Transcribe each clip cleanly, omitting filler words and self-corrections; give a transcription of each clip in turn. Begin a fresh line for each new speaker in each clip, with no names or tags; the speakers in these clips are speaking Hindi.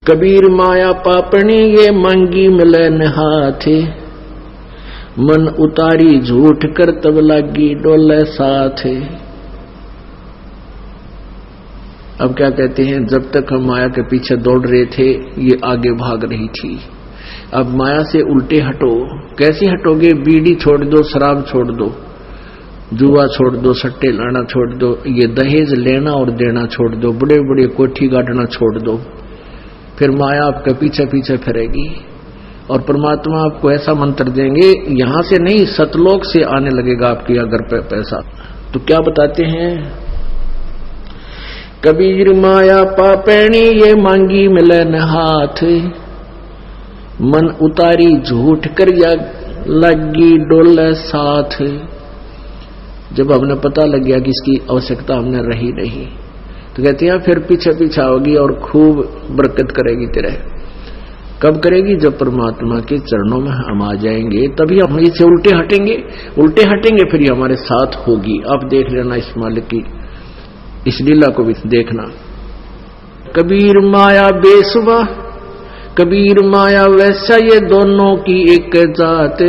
कबीर माया पापणी ये मांगी मिलन हाथे, मन उतारी झूठ कर तब लागी डोले साथे। अब क्या कहते हैं, जब तक हम माया के पीछे दौड़ रहे थे ये आगे भाग रही थी। अब माया से उल्टे हटो। कैसे हटोगे? बीड़ी छोड़ दो, शराब छोड़ दो, जुआ छोड़ दो, सट्टे लाना छोड़ दो, ये दहेज लेना और देना छोड़ दो, बड़े बड़े कोठी गाड़ना छोड़ दो। फिर माया आपके पीछे पीछे फिरेगी और परमात्मा आपको ऐसा मंत्र देंगे, यहां से नहीं सतलोक से आने लगेगा आपके अगर पैसा। तो क्या बताते हैं, कबीर माया पापैणी ये मांगी मिलन हाथ, मन उतारी झूठ कर या लगी डोले साथ। जब हमने पता लग गया कि इसकी आवश्यकता हमने रही नहीं, तो कहते हैं फिर पीछे पीछे आओगी और खूब बरकत करेगी तेरे। कब करेगी? जब परमात्मा के चरणों में हम आ जाएंगे, तभी हम इससे उल्टे हटेंगे फिर ये हमारे साथ होगी। आप देख लेना इस मालिक की इस लीला को भी देखना। कबीर माया बेसुवा, कबीर माया वैसा, ये दोनों की एक जात,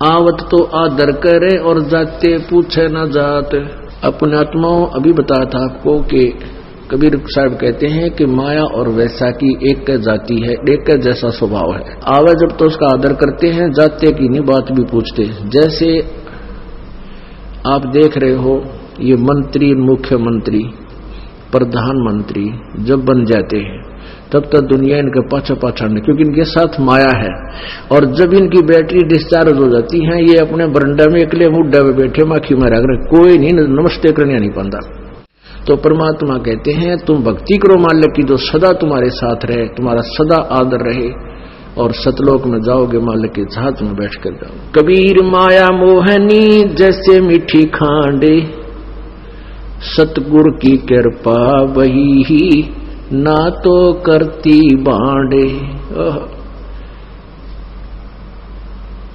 आवत तो आदर करे और जाते पूछे न जात। अपने आत्माओं अभी बताया था आपको कि कबीर साहब कहते हैं कि माया और वैसा की एक जाति है, एक जैसा स्वभाव है। आवे जब तो उसका आदर करते हैं, जाते की नहीं बात भी पूछते। जैसे आप देख रहे हो ये मंत्री, मुख्यमंत्री, प्रधानमंत्री जब बन जाते हैं तब तक दुनिया इनके पाछा पाछाड़ने, क्योंकि इनके साथ माया है। और जब इनकी बैटरी डिस्चार्ज हो जाती है, ये अपने बरंडा में अकेले मुड्डा में बैठे माखी मारा कर, कोई नहीं नमस्ते करने नहीं पाता। तो परमात्मा कहते हैं तुम भक्ति करो मालिक की, जो सदा तुम्हारे साथ रहे, तुम्हारा सदा आदर रहे, और सतलोक में जाओगे मालिक के साथ में बैठ कर जाओ। कबीर माया मोहनी जैसे मीठी खांडे, सतगुरु की कृपा वही ही ना तो करती बांडे।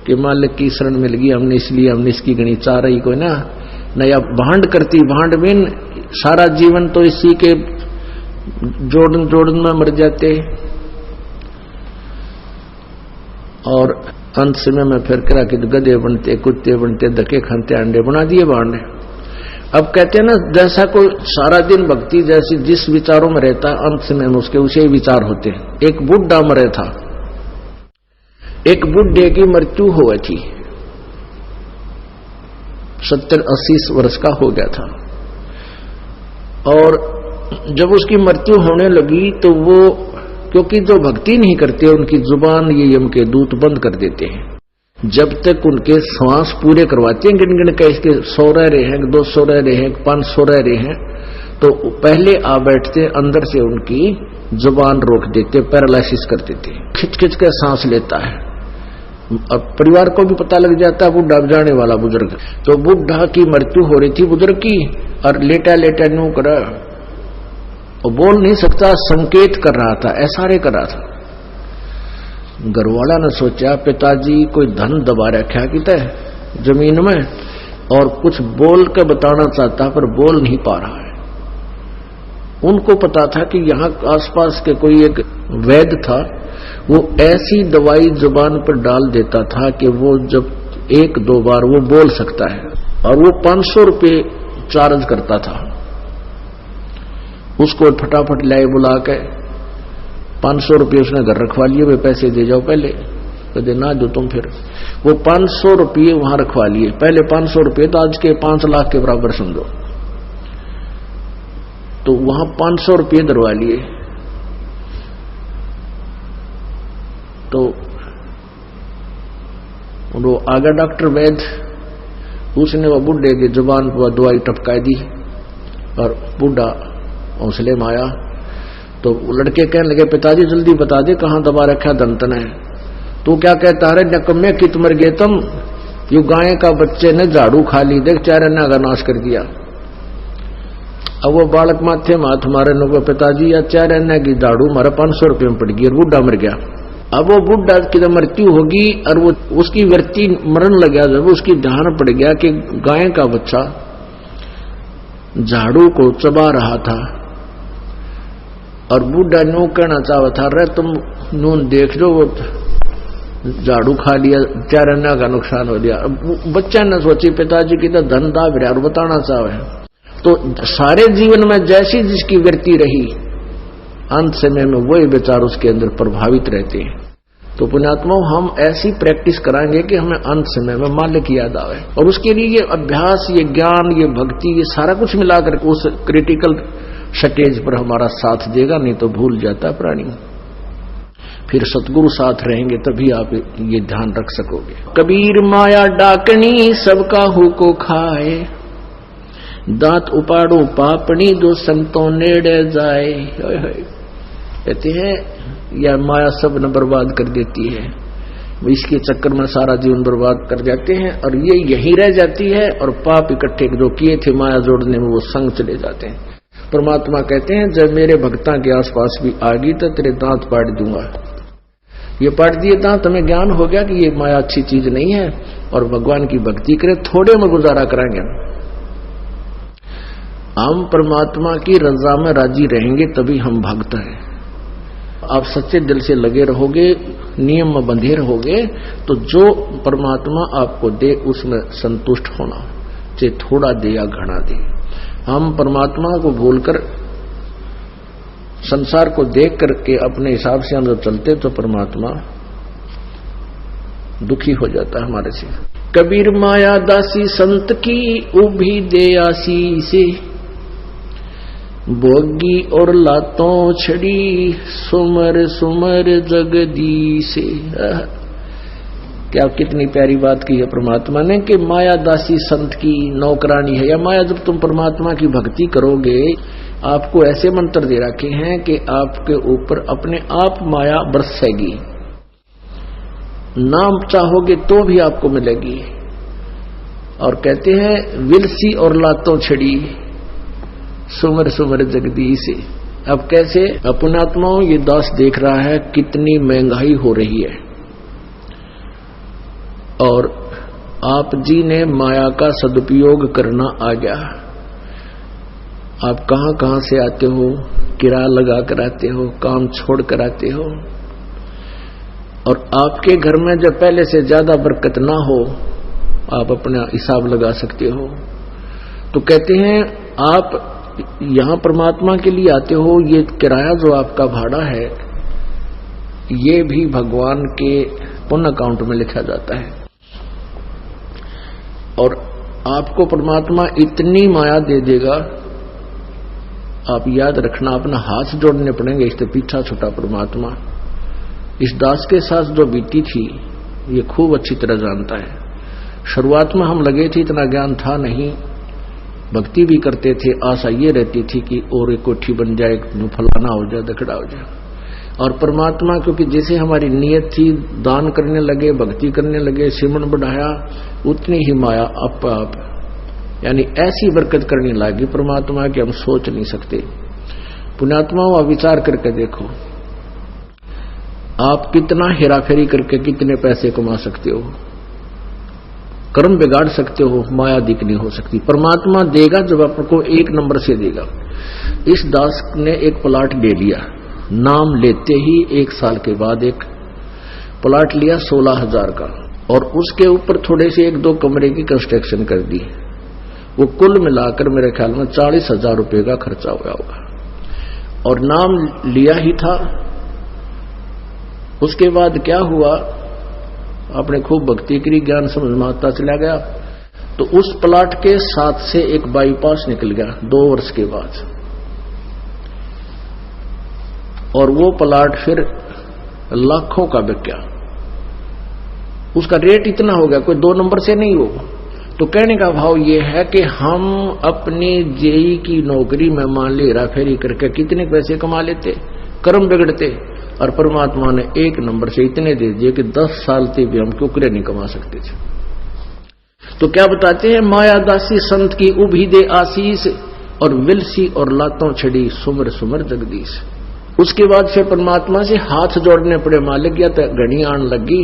कि मालिक की शरण मिल गई हमने, इसलिए हमने इसकी गणी चाह रही कोई ना नया भांड करती। भांड में सारा जीवन तो इसी के जोड़न में मर जाते, और अंत समय में फिर करा कि गधे बनते, कुत्ते बनते, धक्के खाते, अंडे बना दिए भांड। अब कहते हैं ना, जैसा कोई सारा दिन भक्ति जैसी जिस विचारों में रहता है, अंत में उसके उसे विचार होते हैं। एक बुढ़ा मरे था, एक बुढ़े की मृत्यु हुई थी, 70-80 वर्ष का हो गया था। और जब उसकी मृत्यु होने लगी तो वो, क्योंकि जो भक्ति नहीं करते उनकी जुबान ये यम के दूत बंद कर देते हैं। जब तक उनके श्वास पूरे करवाते हैं, गिन गिन के इसके 100 रह रहे हैं, 200 रह रहे हैं, 500 रह रहे हैं, तो पहले आ बैठते, अंदर से उनकी जुबान रोक देते, पैरालिसिस कर देते, खिंच खिंच के सांस लेता है। अब परिवार को भी पता लग जाता है बुढ़ा जाने वाला बुजुर्ग। तो बुढ़ा की मृत्यु हो रही थी बुजुर्ग की, और लेटा लेटा न्यू करा, और बोल नहीं सकता, संकेत कर रहा था, इशारे कर रहा था। घरवाला ने सोचा पिताजी कोई धन दबा रखा किते जमीन में, और कुछ बोल के बताना चाहता पर बोल नहीं पा रहा है। उनको पता था कि यहाँ आसपास के कोई एक वैद्य था, वो ऐसी दवाई जुबान पर डाल देता था कि वो जब 1-2 बार वो बोल सकता है, और वो 500 रुपये चार्ज करता था। उसको फटाफट लाए बुला के 500 रुपये उसने घर रखवा लिए, वे पैसे दे जाओ पहले, तो ना दो तुम। फिर वो 500 रुपये वहां रखवा लिए, पहले 500 रुपये तो आज के 5 लाख के बराबर समझो। तो वहां 500 रुपये दरवा लिए। तो वो आगे डॉक्टर वैद्य, उसने वो बुढ़े की जुबान पर दवाई टपका दी, और बुढ़ा हौसले में आया। तो लड़के कहने लगे पिताजी जल्दी बता दे कहां दबा रखा दंतन है। तो क्या कहता है, नकम्मे कित मर गए तुम, यू गाय का बच्चे ने झाड़ू खा ली, देख चारन्ना का नाश कर दिया। अब वो बालक माथे में हाथ मारे नो, पिताजी या चारन्ना की झाड़ू मारा 500 रुपये में पड़ गई, और बुढ़ा मर गया। अब वो बुढ़ा की मृत्यु होगी, और वो उसकी व्यक्ति मरण लग गया। जब उसकी ध्यान पड़ गया कि गाय का बच्चा झाड़ू को चबा रहा था, और बूढ़ा नो कहना चाहता था, रे तुम नून देख लो, वो झाड़ू खा लिया, चारना का नुकसान हो गया। बच्चा ने सोची पिताजी की तो धन दाब रहा और बताना चाहे। तो सारे जीवन में जैसी जिसकी वृत्ति रही, अंत समय में वही विचार उसके अंदर प्रभावित रहते हैं। तो पुण्यात्माओं, हम ऐसी प्रैक्टिस कराएंगे कि हमें अंत समय में मालिक याद आवे, और उसके लिए ये अभ्यास, ये ज्ञान, ये भक्ति, ये सारा कुछ मिलाकर उस क्रिटिकल स्टेज पर हमारा साथ देगा। नहीं तो भूल जाता प्राणी। फिर सतगुरु साथ रहेंगे तभी आप ये ध्यान रख सकोगे। कबीर माया डाकनी सबका हु को खाए, दांत उपाड़ो पापनी दो संतों नेड़े जाए। कहते हैं यह माया सब न बर्बाद कर देती है, इसके चक्कर में सारा जीवन बर्बाद कर जाते हैं, और ये यहीं रह जाती है, और पाप इकट्ठे जो किए थे माया जोड़ने में वो संग चले जाते हैं। परमात्मा कहते हैं जब मेरे भक्ता के आसपास भी आ गई तो तेरे दांत पाड़ दूंगा। ये पाड़ दिए दांत, हमें ज्ञान हो गया कि ये माया अच्छी चीज नहीं है, और भगवान की भक्ति करें, थोड़े में गुजारा कराएंगे। हम परमात्मा की रजा में राजी रहेंगे तभी हम भक्त हैं। आप सच्चे दिल से लगे रहोगे, नियम में बंधे रहोगे, तो जो परमात्मा आपको दे उसमें संतुष्ट होना, चाहे थोड़ा दे या घना दे। हम परमात्मा को भूलकर संसार को देख करके अपने हिसाब से हम जब चलते तो परमात्मा दुखी हो जाता है हमारे से। कबीर माया दासी संत की उभी दे आसी से, भोगी और लातों छड़ी सुमर सुमर जगदीसे। क्या कितनी प्यारी बात की है परमात्मा ने कि माया दासी संत की नौकरानी है। या माया जब तुम परमात्मा की भक्ति करोगे, आपको ऐसे मंत्र दे रखे हैं कि आपके ऊपर अपने आप माया बरसेगी, नाम चाहोगे तो भी आपको मिलेगी। और कहते हैं विलसी और लातों छड़ी सुमर सुमर जगदीश। अब कैसे? अपनात्माओं, ये दास देख रहा है कितनी महंगाई हो रही है, और आप जी ने माया का सदुपयोग करना आ गया। आप कहां कहां से आते हो, किराया लगा कर आते हो, काम छोड़ कर आते हो, और आपके घर में जब पहले से ज्यादा बरकत ना हो, आप अपना हिसाब लगा सकते हो। तो कहते हैं आप यहां परमात्मा के लिए आते हो, ये किराया जो आपका भाड़ा है ये भी भगवान के पुण्य अकाउंट में लिखा जाता है। और आपको परमात्मा इतनी माया दे देगा, आप याद रखना, अपना हाथ जोड़ने पड़ेंगे। इससे पीछा छूटा परमात्मा इस दास के साथ जो बीती थी ये खूब अच्छी तरह जानता है। शुरुआत में हम लगे थे, इतना ज्ञान था नहीं, भक्ति भी करते थे, आशा ये रहती थी कि और एक कोठी बन जाए, फलाना हो जाए, दखड़ा हो जाए। और परमात्मा क्योंकि जैसे हमारी नीयत थी, दान करने लगे, भक्ति करने लगे, सिमरन बढ़ाया, उतनी ही माया आप यानी ऐसी बरकत करने लगी परमात्मा कि हम सोच नहीं सकते। पुण्यात्माओं, आप विचार करके देखो, आप कितना हेराफेरी करके कितने पैसे कमा सकते हो, कर्म बिगाड़ सकते हो, माया दिख नहीं हो सकती। परमात्मा देगा जब आपको एक नंबर से देगा। इस दास ने एक प्लाट ले लिया, नाम लेते ही 1 साल के बाद एक प्लाट लिया 16,000 का, और उसके ऊपर थोड़े से 1-2 कमरे की कंस्ट्रक्शन कर दी। वो कुल मिलाकर मेरे ख्याल में 40,000 रुपए का खर्चा हुआ होगा, और नाम लिया ही था। उसके बाद क्या हुआ, आपने खूब भक्ति करी, ज्ञान समझ में आता चला गया, तो उस प्लाट के साथ से एक बाईपास निकल गया 2 वर्ष के बाद, और वो प्लाट फिर लाखों का बिक गया। उसका रेट इतना हो गया, कोई 2 नंबर से नहीं हो। तो कहने का भाव ये है कि हम अपनी जेई की नौकरी में मान ली हेराफेरी करके कितने पैसे कमा लेते, कर्म बिगड़ते, और परमात्मा ने 1 नंबर से इतने दे दिए कि 10 साल से भी हम कुकरे नहीं कमा सकते थे। तो क्या बताते हैं, माया दासी संत की उभी दे आशीष, और विलसी और लातों छड़ी सुमर सुमर जगदीश। उसके बाद फिर परमात्मा से हाथ जोड़ने पड़े, मालिक या तो घड़ी आन लगी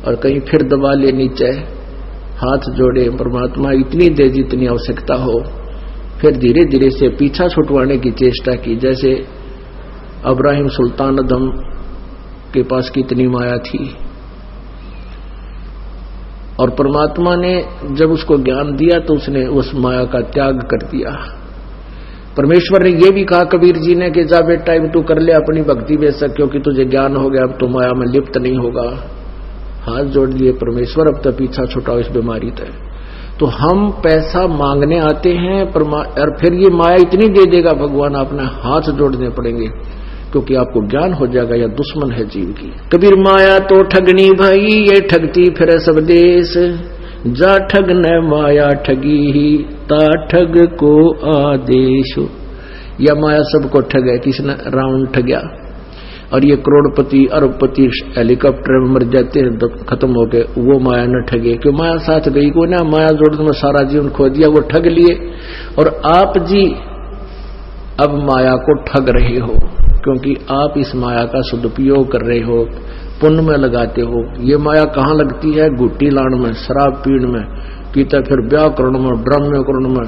और कहीं फिर दबा ले नीचे, हाथ जोड़े, परमात्मा इतनी दे जितनी आवश्यकता हो। फिर धीरे धीरे से पीछा छुटवाने की चेष्टा की, जैसे इब्राहिम सुल्तान अदम के पास कितनी माया थी, और परमात्मा ने जब उसको ज्ञान दिया तो उसने उस माया का त्याग कर दिया। परमेश्वर ने यह भी कहा कबीर जी ने कि जा बेटा अब तू कर ले अपनी भक्ति बेशक, क्योंकि तुझे ज्ञान हो गया, अब तो माया में लिप्त नहीं होगा। हाथ जोड़ लिए परमेश्वर, अब तो पीछा छुटाओ इस बीमारी तय। तो हम पैसा मांगने आते हैं और फिर ये माया इतनी दे देगा भगवान, अपने हाथ जोड़ने पड़ेंगे, क्योंकि आपको ज्ञान हो जाएगा या दुश्मन है जीव की। कबीर माया तो ठगनी भाई, ये ठगती फिर सब देश, जा ठग न माया ठगी ही, ता ठग को आदेश। या माया सबको ठगे, किसने रावण ठगया, और ये करोड़पति अरबपति हेलीकॉप्टर में मर जाते हैं खत्म हो गए, वो माया न ठगे, क्यों माया साथ गई को ना, माया जोड़ने में सारा जीवन खो दिया, वो ठग लिए। और आप जी अब माया को ठग रहे हो, क्योंकि आप इस माया का सदुपयोग कर रहे हो, पुण्य में लगाते हो। ये माया कहाँ लगती है, गुट्टी लाण में, शराब पीण में, कि तो फिर ब्याह करण में, ड्रामे करण में,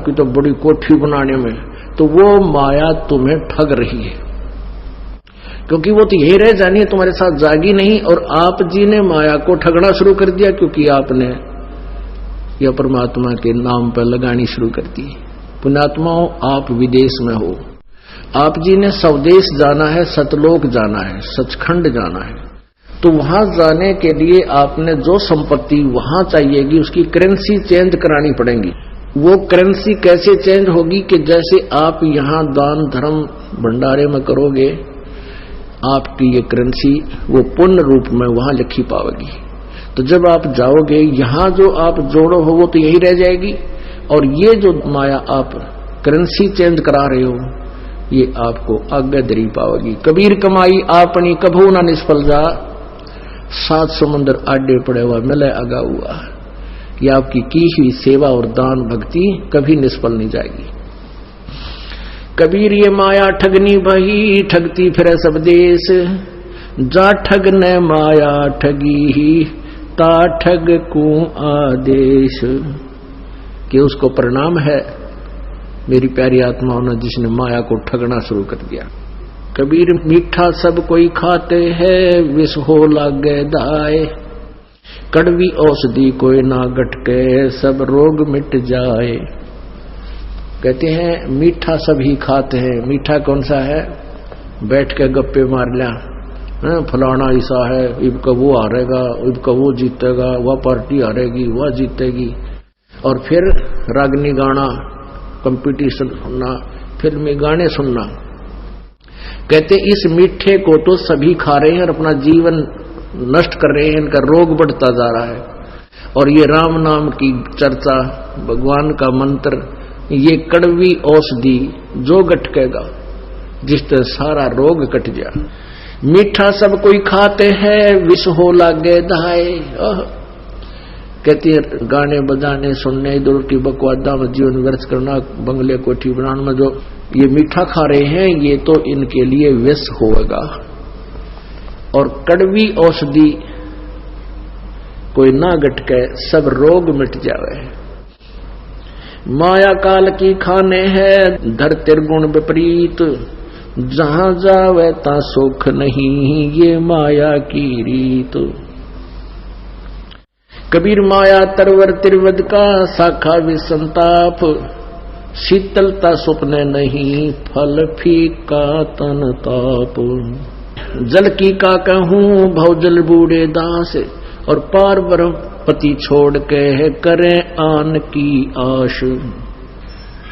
कि तो बड़ी कोठी बनाने में। तो वो माया तुम्हें ठग रही है, क्योंकि वो तो यही रह जानी है, तुम्हारे साथ जागी नहीं। और आप जी ने माया को ठगना शुरू कर दिया, क्योंकि आपने यह परमात्मा के नाम पर लगानी शुरू कर दी। पुण्यात्माओं, आप विदेश में हो, आप जी ने स्वदेश जाना है, सतलोक जाना है, सचखंड जाना है। तो वहां जाने के लिए आपने जो संपत्ति वहां चाहिएगी उसकी करेंसी चेंज करानी पड़ेगी। वो करेंसी कैसे चेंज होगी कि जैसे आप यहां दान धर्म भंडारे में करोगे, आपकी ये करेंसी वो पुण्य रूप में वहां लिखी पाओगी। तो जब आप जाओगे, यहां जो आप जोड़ो हो वो तो यही रह जाएगी, और ये जो माया आप करेंसी चेंज करा रहे हो ये आपको आगे दरी पाओगी। कबीर कमाई आपनी कभू ना निष्फल जा, 7 समुद्र आडे पड़े हुआ मिले आगा हुआ। ये आपकी की हुई सेवा और दान भक्ति कभी निष्फल नहीं जाएगी। कबीर ये माया ठगनी भई, ठगती फिर सब देश, जा ठग न माया ठगी ही, ता ठग को आदेश। कि उसको परिणाम है मेरी प्यारी आत्माओं ने, जिसने माया को ठगना शुरू कर दिया। कबीर मीठा सब कोई खाते हैं, विष हो लागे दाए, कड़वी औषधि कोई ना गटके, सब रोग मिट जाए। कहते हैं मीठा सभी खाते हैं। मीठा कौन सा है, बैठ के गप्पे मार लिया, फलाना ऐसा है, इबका वो हारेगा, इबका वो जीतेगा, वह पार्टी हारेगी, वह जीतेगी, और फिर रागनी गाना, कंपटीशन सुनना, फिल्मी गाने सुनना। कहते इस मीठे को तो सभी खा रहे हैं और अपना जीवन नष्ट कर रहे हैं, इनका रोग बढ़ता जा रहा है। और ये राम नाम की चर्चा, भगवान का मंत्र, ये कड़वी औषधि जो गटकेगा, जिससे सारा रोग कट गया। मीठा सब कोई खाते हैं, विष हो लागे दाए। कहती है गाने बजाने सुनने, इधर की बकवादा में जीवन व्यर्थ करना, बंगले कोठी बनाने में जो ये मीठा खा रहे हैं, ये तो इनके लिए विष होगा। और कड़वी औषधि कोई ना गटके, सब रोग मिट जावे। माया काल की खाने है, धर तिरगुण विपरीत, जहां जावे ता सुख नहीं, ये माया की रीत। कबीर माया तरवर तिरवद का, शाखा विसंताप, शीतलता स्वप्न नहीं, फल फीका तन ताप। जल की का कहूं भवजल बूढ़े दास, और पार पति छोड़ के करें आन की आश।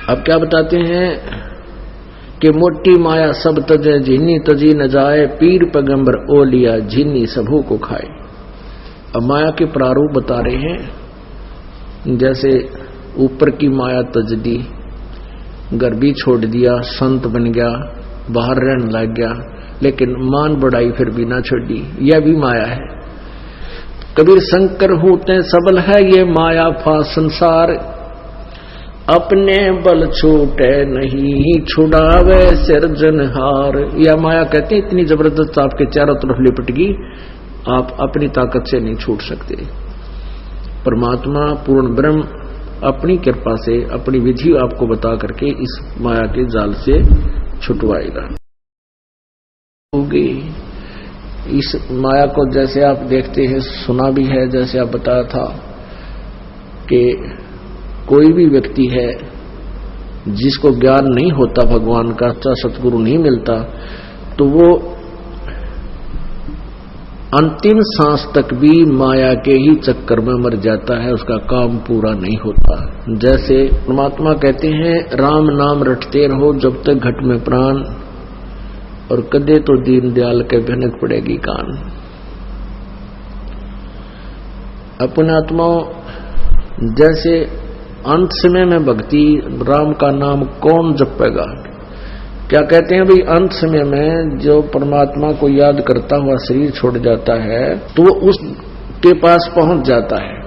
अब क्या बताते हैं कि मोटी माया सब तजे, झिन्नी तजी न जाए, पीर पैगंबर ओ लिया, झिन्नी सबू को खाए। अब माया के प्रारूप बता रहे हैं, जैसे ऊपर की माया तज दी, घर भी छोड़ दिया, संत बन गया, बाहर रहने लग गया, लेकिन मान बढ़ाई फिर भी ना छोड़ी, यह भी माया है। कबीर शंकर होते सबल है, ये माया फा संसार, अपने बल छूटे नहीं, छुड़ावे सिरजनहार। यह माया कहते हैं इतनी जबरदस्त आपके चारों तरफ लिपट गई, आप अपनी ताकत से नहीं छूट सकते। परमात्मा पूर्ण ब्रह्म अपनी कृपा से, अपनी विधि आपको बता करके इस माया के जाल से छुटवाएगा। होगी। इस माया को जैसे आप देखते हैं, सुना भी है, जैसे आप बताया था कि कोई भी व्यक्ति है जिसको ज्ञान नहीं होता भगवान का, सतगुरु नहीं मिलता, तो वो अंतिम सांस तक भी माया के ही चक्कर में मर जाता है, उसका काम पूरा नहीं होता। जैसे परमात्मा कहते हैं, राम नाम रटते रहो जब तक घट में प्राण, और कदे तो दीन दयाल के भनक पड़ेगी कान। अपने आत्माओं, जैसे अंत समय में भक्ति, राम का नाम कौन जपेगा? क्या कहते हैं भाई, अंत समय में जो परमात्मा को याद करता हुआ शरीर छोड़ जाता है तो वो उसके पास पहुंच जाता है।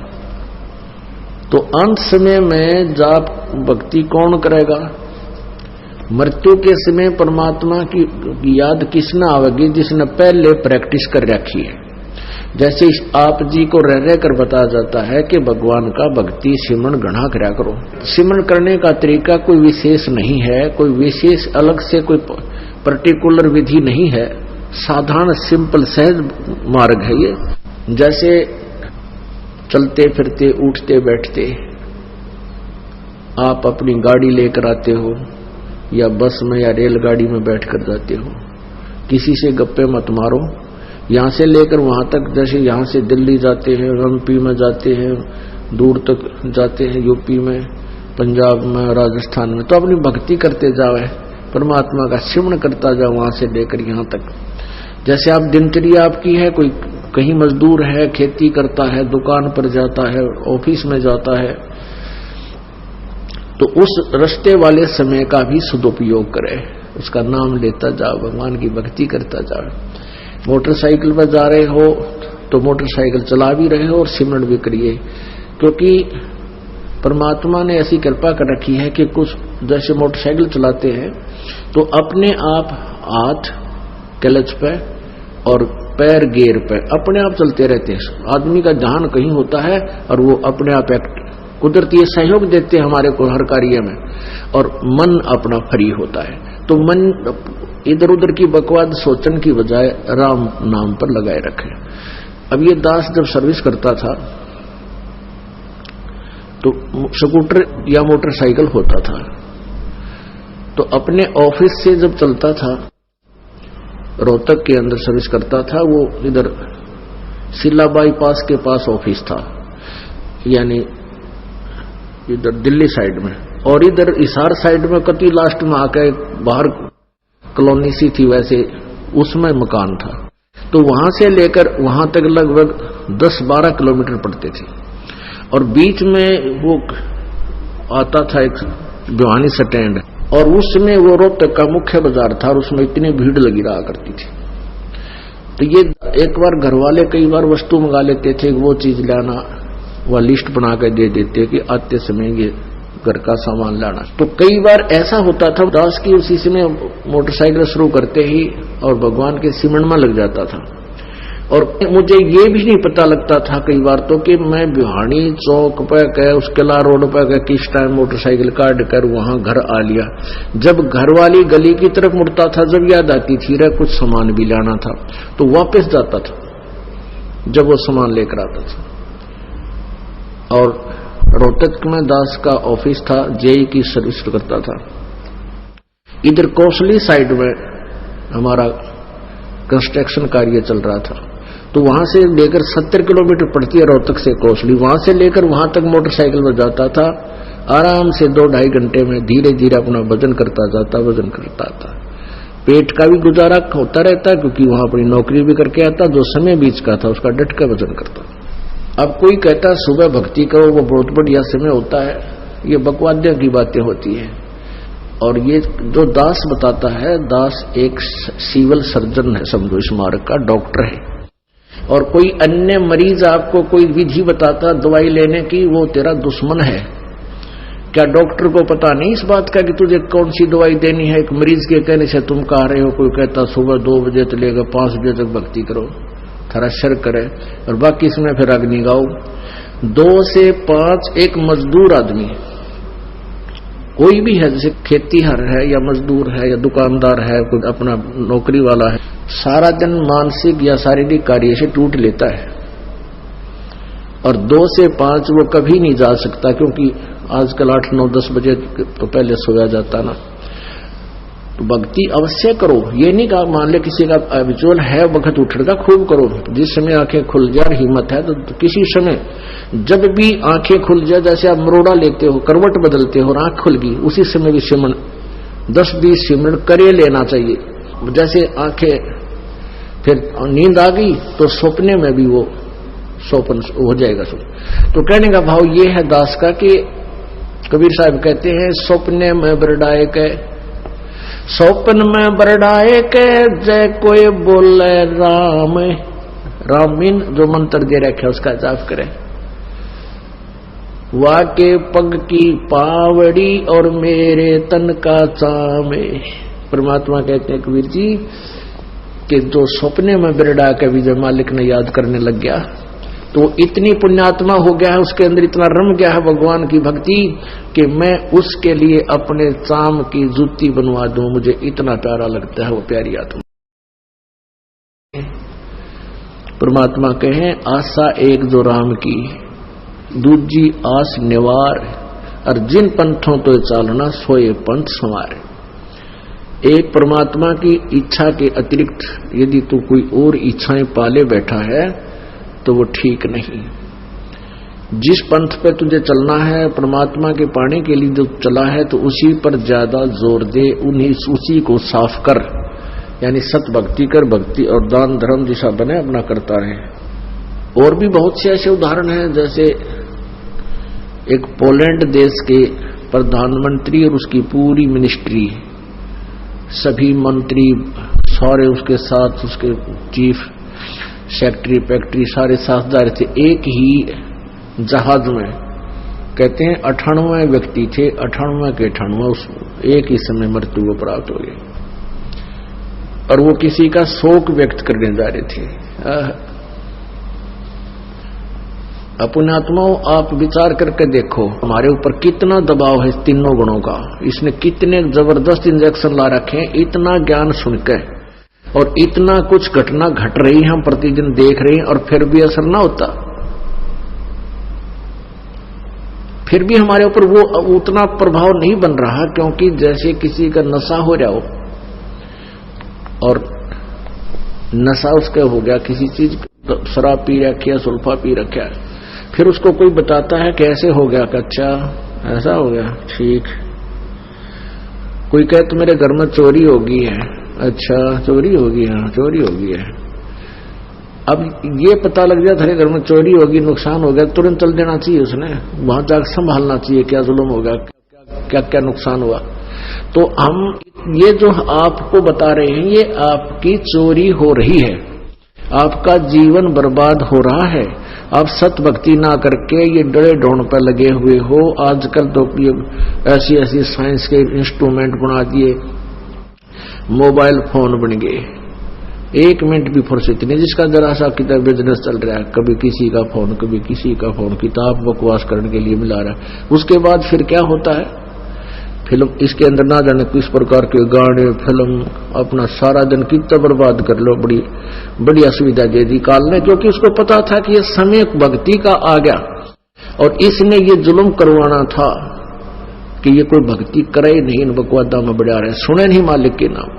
तो अंत समय में जाप भक्ति कौन करेगा? मृत्यु के समय परमात्मा की याद किसने आवेगी? जिसने पहले प्रैक्टिस कर रखी है। जैसे आप जी को रह रह कर बताया जाता है कि भगवान का भक्ति सिमरन घना करा करो। सिमरन करने का तरीका कोई विशेष नहीं है, कोई विशेष अलग से कोई पर्टिकुलर विधि नहीं है, साधारण सिंपल सहज मार्ग है ये। जैसे चलते फिरते उठते बैठते आप अपनी गाड़ी लेकर आते हो, या बस में या रेलगाड़ी में बैठकर जाते हो, किसी से गप्पे मत मारो। यहां से लेकर वहां तक, जैसे यहां से दिल्ली जाते हैं, एमपी में जाते हैं, दूर तक जाते हैं, यूपी में, पंजाब में, राजस्थान में, तो अपनी भक्ति करते जाओ, परमात्मा का सिमरन करता जाओ वहां से लेकर यहां तक। जैसे आप दिनचर्या आपकी है, कोई कहीं मजदूर है, खेती करता है, दुकान पर जाता है, ऑफिस में जाता है, तो उस रास्ते वाले समय का भी सदुपयोग करे, उसका नाम लेता जाओ, भगवान की भक्ति करता जाओ। मोटरसाइकिल पर जा रहे हो तो मोटरसाइकिल चला भी रहे हो और सिमरन भी करिए, क्योंकि परमात्मा ने ऐसी कृपा कर रखी है कि कुछ जैसे मोटरसाइकिल चलाते हैं तो अपने आप हाथ क्लच पे और पैर गियर पे अपने आप चलते रहते हैं। आदमी का ध्यान कहीं होता है और वो अपने आप कुदरती सहयोग देते हैं हमारे को हर कार्य में, और मन अपना फ्री होता है। तो मन इधर उधर की बकवाद सोचने की बजाय राम नाम पर लगाए रखे। अब ये दास जब सर्विस करता था तो स्कूटर या मोटरसाइकिल होता था, तो अपने ऑफिस से जब चलता था, रोहतक के अंदर सर्विस करता था, वो इधर सिला बाईपास के पास ऑफिस था, यानी इधर दिल्ली साइड में, और इधर हिसार साइड में कति लास्ट में आके बाहर कॉलोनी सी थी, वैसे उसमें मकान था। तो वहां से लेकर वहां तक लगभग 10-12 किलोमीटर पड़ते थे, और बीच में वो आता था एक भिवानी स्टैंड, और उसमें वो रोहतक का मुख्य बाजार था, और उसमें इतनी भीड़ लगी रहा करती थी। तो ये एक बार घर वाले कई बार वस्तु मंगा लेते थे, वो चीज लाना, वह लिस्ट बना कर दे देते कि आते समय ये घर का सामान लाना। तो कई बार ऐसा होता था दास की उसी समय मोटरसाइकिल शुरू करते ही और भगवान के सिमरन में लग जाता था, और मुझे ये भी नहीं पता लगता था कई बार तो कि मैं भिवानी चौक पर उस किला रोड पर किस टाइम मोटरसाइकिल काट कर वहां घर आ लिया। जब घर वाली गली की तरफ मुड़ता था, जब याद आती थी रे कुछ सामान भी लाना था, तो वापस जाता था जब वो सामान लेकर आता था। और रोहतक में दास का ऑफिस था, जेई की सर्विस करता था। इधर कोसली साइड में हमारा कंस्ट्रक्शन कार्य चल रहा था, तो वहां से लेकर 70 किलोमीटर पड़ती है रोहतक से कोसली, वहां से लेकर वहां तक मोटरसाइकिल में जाता था, आराम से 2-2.5 घंटे में धीरे धीरे अपना वजन करता जाता, वजन करता था। पेट का भी गुजारा होता रहता, क्योंकि वहां अपनी नौकरी भी करके आता, जो समय बीच का था उसका डट का वजन करता। अब कोई कहता सुबह भक्ति करो, वो बहुत बढ़िया समय होता है, ये बकवादियों की बातें होती है। और ये जो दास बताता है, दास एक सिविल सर्जन है, समझो इस मार्ग का डॉक्टर है, और कोई अन्य मरीज आपको कोई विधि बताता दवाई लेने की, वो तेरा दुश्मन है। क्या डॉक्टर को पता नहीं इस बात का कि तुझे कौन सी दवाई देनी है? एक मरीज के कहने से तुम कह रहे हो, कोई कहता सुबह 2 बजे से लेकर 5 बजे तक भक्ति करो, थोड़ा शर करे, और बाकी इसमें फिर अग्नि गाओ। 2 से 5 एक मजदूर आदमी कोई भी है, जैसे खेतीहर है या मजदूर है या दुकानदार है, कोई अपना नौकरी वाला है, सारा दिन मानसिक या शारीरिक कार्य से टूट लेता है और 2 से 5 वो कभी नहीं जा सकता, क्योंकि आजकल 8, 9, 10 बजे तो पहले सोया जाता ना। तो भक्ति अवश्य करो, ये नहीं कहा मान ले किसी का हैबिचुअल है वक्त उठने का, खूब करो। जिस समय आंखें खुल जाए हिम्मत है तो किसी समय जब भी आंखें खुल जाए, जैसे आप मरोड़ा लेते हो, करवट बदलते हो और आंख खुल गई, उसी समय भी सिमरन 10-20 सिमरन करे लेना चाहिए। जैसे आंखें फिर नींद आ गई तो सपने में भी वो सोपन हो जाएगा। तो कहने का भाव ये है दास का कि कबीर साहब कहते हैं सपने में बरडाए के, सौपन में बरडाए के जय कोई बोले राम। रामीन जो मंत्र दे रखे उसका जाप करे। वाके पग की पावड़ी और मेरे तन का चामे। परमात्मा कहते हैं कबीर जी कि जो सपने में बरडा के विजय मालिक ने याद करने लग गया तो इतनी पुण्यात्मा हो गया है, उसके अंदर इतना रम गया है भगवान की भक्ति कि मैं उसके लिए अपने चाम की जूती बनवा दूं, मुझे इतना प्यारा लगता है वो प्यारी आत्मा। परमात्मा कहे आशा एक जो राम की, दूजी आस निवार, और जिन पंथों तो चालना सोए पंथ संवार। एक परमात्मा की इच्छा के अतिरिक्त यदि तू कोई और इच्छाएं पाले बैठा है तो वो ठीक नहीं। जिस पंथ पे तुझे चलना है परमात्मा के पाने के लिए जो चला है तो उसी पर ज्यादा जोर दे, उसी को साफ कर, यानी सत भक्ति कर, भक्ति और दान धर्म जैसा बने अपना करता रहे। और भी बहुत से ऐसे उदाहरण हैं, जैसे एक पोलैंड देश के प्रधानमंत्री और उसकी पूरी मिनिस्ट्री, सभी मंत्री सारे उसके साथ, उसके चीफ सेक्रेटरी फैक्ट्री सारे साथदार थे एक ही जहाज में। कहते हैं 98 व्यक्ति थे, 98 के 98 उस एक ही समय मृत्यु को प्राप्त हो गए और वो किसी का शोक व्यक्त करने जा रहे थे। अपनात्माओं आप विचार करके देखो हमारे ऊपर कितना दबाव है तीनों गुणों का। इसने कितने जबरदस्त इंजेक्शन ला रखे हैं, इतना ज्ञान सुनकर और इतना कुछ घटना घट रही है, हम प्रतिदिन देख रहे हैं और फिर भी असर ना होता। फिर भी हमारे ऊपर वो उतना प्रभाव नहीं बन रहा, क्योंकि जैसे किसी का नशा हो रहा हो और नशा उसका हो गया किसी चीज, शराब पी रखी है, सुल्फा पी रखा है, फिर उसको कोई बताता है कैसे हो गया, अच्छा ऐसा हो गया, ठीक। कोई कहे तो मेरे घर में चोरी हो गई है, अच्छा चोरी होगी, हाँ चोरी होगी है। अब ये पता लग गया तेरे घर में चोरी होगी, नुकसान हो गया, तुरंत चल देना चाहिए उसने, वहां जाकर संभालना चाहिए क्या जुल्म हो गया, क्या क्या नुकसान हुआ। तो हम ये जो आपको बता रहे हैं ये आपकी चोरी हो रही है, आपका जीवन बर्बाद हो रहा है। आप सत भक्ति ना करके ये डरे ढोंड पर लगे हुए हो। आजकल तो ये ऐसी ऐसी साइंस के इंस्ट्रूमेंट बना दिए, मोबाइल फोन बन गए, 1 मिनट भी फुर्सत नहीं। जिसका जरा सा कितना बिजनेस चल रहा है, कभी किसी का फोन, कभी किसी का फोन, किताब बकवास करने के लिए मिला रहा है। उसके बाद फिर क्या होता है, फिल्म, इसके अंदर ना जाने किस प्रकार के गाने, फिल्म, अपना सारा दिन कितना बर्बाद कर लो। बड़ी असुविधा दे दी काल ने, क्योंकि उसको पता था कि ये समय भक्ति का आ गया और इसने ये जुल्म करवाना था कि ये कोई भक्ति करे ही नहीं, इन बकवादा में बढ़ा रहे, सुने नहीं मालिक के नाम।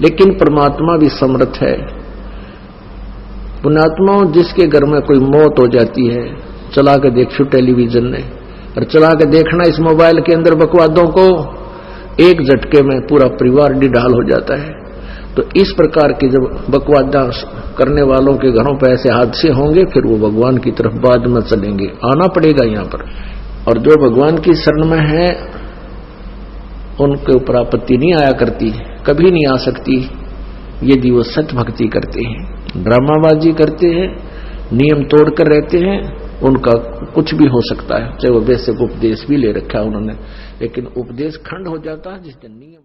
लेकिन परमात्मा भी समर्थ है। पुण्यात्मा जिसके घर में कोई मौत हो जाती है, चला के देखो टेलीविजन ने, और चला के देखना इस मोबाइल के अंदर बकवादों को, एक झटके में पूरा परिवार डिढाल हो जाता है। तो इस प्रकार की जब बकवादा करने वालों के घरों पर ऐसे हादसे होंगे, फिर वो भगवान की तरफ बाद में चलेंगे, आना पड़ेगा यहाँ पर। और जो भगवान की शरण में है उनके ऊपर आपत्ति नहीं आया करती, कभी नहीं आ सकती, यदि वो सच भक्ति करते हैं। ड्रामाबाजी करते हैं, नियम तोड़कर रहते हैं, उनका कुछ भी हो सकता है, चाहे वो बेसिक उपदेश भी ले रखा है उन्होंने, लेकिन उपदेश खंड हो जाता है जिस दिन नियम।